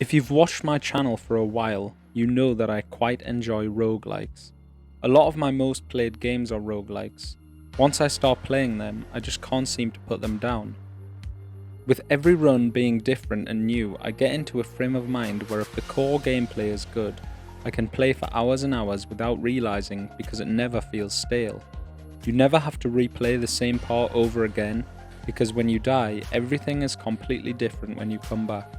If you've watched my channel for a while, you know that I quite enjoy roguelikes. A lot of my most played games are roguelikes. Once I start playing them, I just can't seem to put them down. With every run being different and new, I get into a frame of mind where if the core gameplay is good, I can play for hours and hours without realising because it never feels stale. You never have to replay the same part over again, because when you die, everything is completely different when you come back.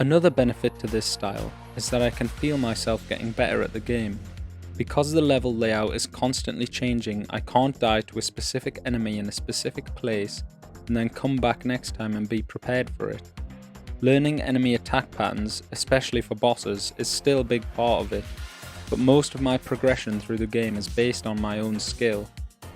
Another benefit to this style is that I can feel myself getting better at the game. Because the level layout is constantly changing, I can't die to a specific enemy in a specific place and then come back next time and be prepared for it. Learning enemy attack patterns, especially for bosses, is still a big part of it, but most of my progression through the game is based on my own skill.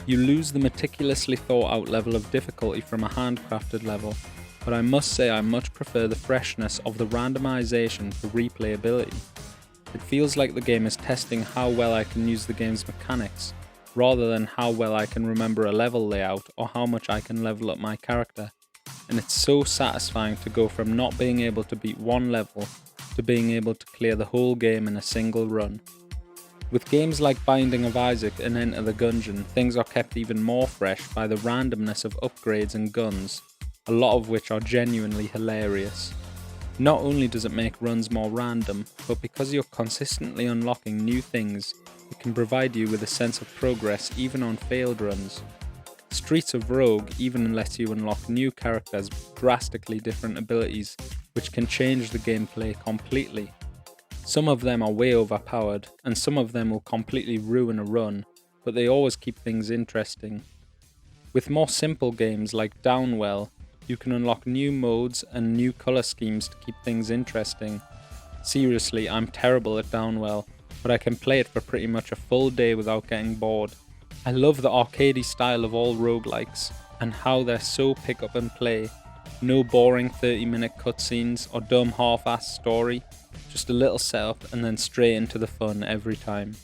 You lose the meticulously thought out level of difficulty from a handcrafted level, but I must say I much prefer the freshness of the randomization for replayability. It feels like the game is testing how well I can use the game's mechanics, rather than how well I can remember a level layout or how much I can level up my character. And it's so satisfying to go from not being able to beat one level to being able to clear the whole game in a single run. With games like Binding of Isaac and Enter the Gungeon, things are kept even more fresh by the randomness of upgrades and guns, a lot of which are genuinely hilarious. Not only does it make runs more random, but because you're consistently unlocking new things, it can provide you with a sense of progress even on failed runs. Streets of Rogue even lets you unlock new characters with drastically different abilities, which can change the gameplay completely. Some of them are way overpowered, and some of them will completely ruin a run, but they always keep things interesting. With more simple games like Downwell, you can unlock new modes and new colour schemes to keep things interesting. Seriously, I'm terrible at Downwell, but I can play it for pretty much a full day without getting bored. I love the arcadey style of all roguelikes, and how they're so pick up and play. No boring 30-minute cutscenes or dumb half-assed story, just a little setup and then straight into the fun every time.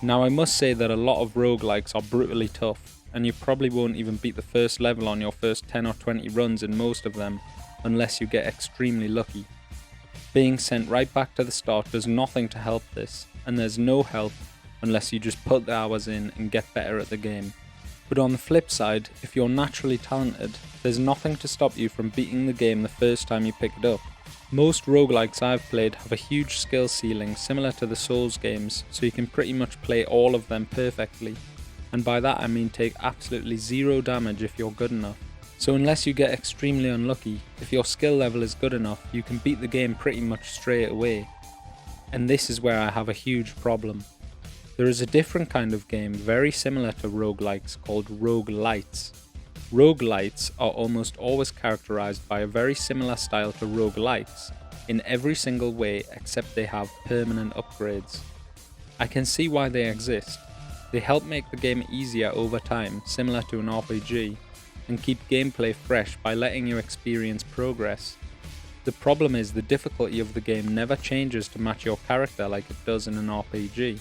Now I must say that a lot of roguelikes are brutally tough, and you probably won't even beat the first level on your first 10 or 20 runs in most of them, unless you get extremely lucky. Being sent right back to the start does nothing to help this, and there's no help unless you just put the hours in and get better at the game. But on the flip side, if you're naturally talented, there's nothing to stop you from beating the game the first time you pick it up. Most roguelikes I've played have a huge skill ceiling similar to the Souls games, so you can pretty much play all of them perfectly. And by that I mean take absolutely zero damage if you're good enough. So unless you get extremely unlucky, if your skill level is good enough, you can beat the game pretty much straight away. And this is where I have a huge problem. There is a different kind of game very similar to roguelikes called Rougelites. Rougelites are almost always characterized by a very similar style to roguelikes in every single way except they have permanent upgrades. I can see why they exist. They help make the game easier over time, similar to an RPG, and keep gameplay fresh by letting you experience progress. The problem is the difficulty of the game never changes to match your character like it does in an RPG.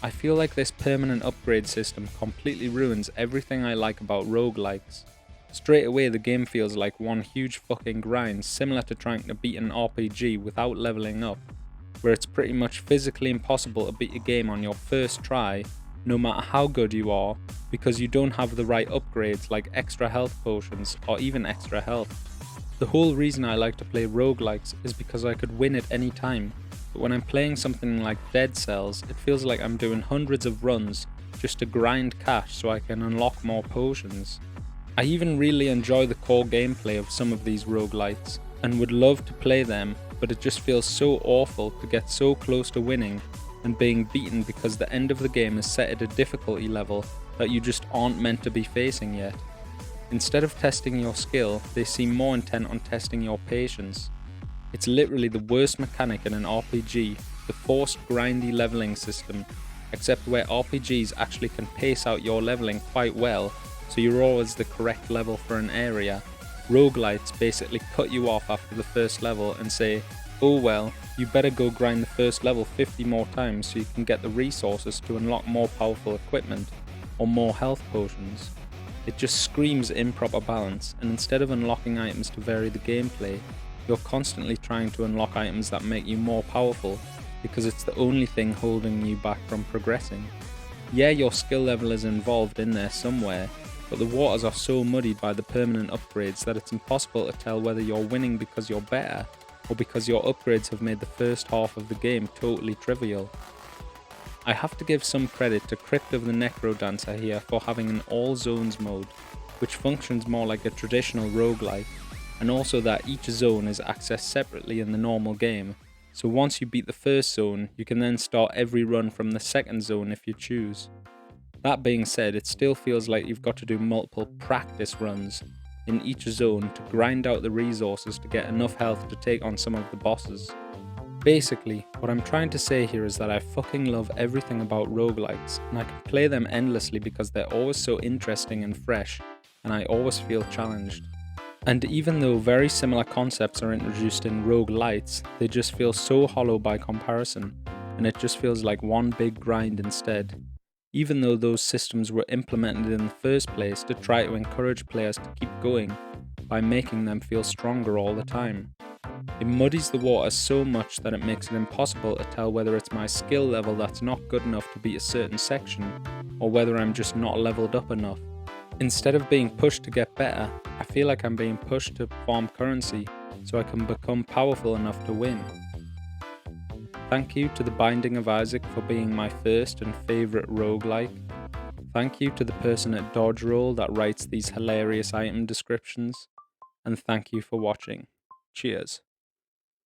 I feel like this permanent upgrade system completely ruins everything I like about roguelikes. Straight away the game feels like one huge fucking grind, similar to trying to beat an RPG without leveling up, where it's pretty much physically impossible to beat a game on your first try, no matter how good you are, because you don't have the right upgrades like extra health potions or even extra health. The whole reason I like to play roguelikes is because I could win at any time, but when I'm playing something like Dead Cells, it feels like I'm doing hundreds of runs just to grind cash so I can unlock more potions. I even really enjoy the core gameplay of some of these roguelites, and would love to play them, but it just feels so awful to get so close to winning and being beaten because the end of the game is set at a difficulty level that you just aren't meant to be facing yet. Instead of testing your skill, they seem more intent on testing your patience. It's literally the worst mechanic in an RPG, the forced grindy leveling system, except where RPGs actually can pace out your leveling quite well, so you're always the correct level for an area. Roguelites basically cut you off after the first level and say, oh well, you better go grind the first level 50 more times so you can get the resources to unlock more powerful equipment, or more health potions. It just screams improper balance, and instead of unlocking items to vary the gameplay, You're constantly trying to unlock items that make you more powerful because it's the only thing holding you back from progressing. Yeah, your skill level is involved in there somewhere, but the waters are so muddied by the permanent upgrades that it's impossible to tell whether you're winning because you're better or because your upgrades have made the first half of the game totally trivial. I have to give some credit to Crypt of the Necrodancer here for having an all zones mode, which functions more like a traditional roguelike, and also that each zone is accessed separately in the normal game, so once you beat the first zone, you can then start every run from the second zone if you choose. That being said, it still feels like you've got to do multiple practice runs in each zone to grind out the resources to get enough health to take on some of the bosses. Basically, what I'm trying to say here is that I fucking love everything about roguelikes, and I can play them endlessly because they're always so interesting and fresh, and I always feel challenged. And even though very similar concepts are introduced in Rougelites, they just feel so hollow by comparison, and it just feels like one big grind instead. Even though those systems were implemented in the first place to try to encourage players to keep going by making them feel stronger all the time. It muddies the waters so much that it makes it impossible to tell whether it's my skill level that's not good enough to beat a certain section, or whether I'm just not leveled up enough. Instead of being pushed to get better, I feel like I'm being pushed to farm currency so I can become powerful enough to win. Thank you to the Binding of Isaac for being my first and favourite roguelike. Thank you to the person at Dodge Roll that writes these hilarious item descriptions. And thank you for watching. Cheers.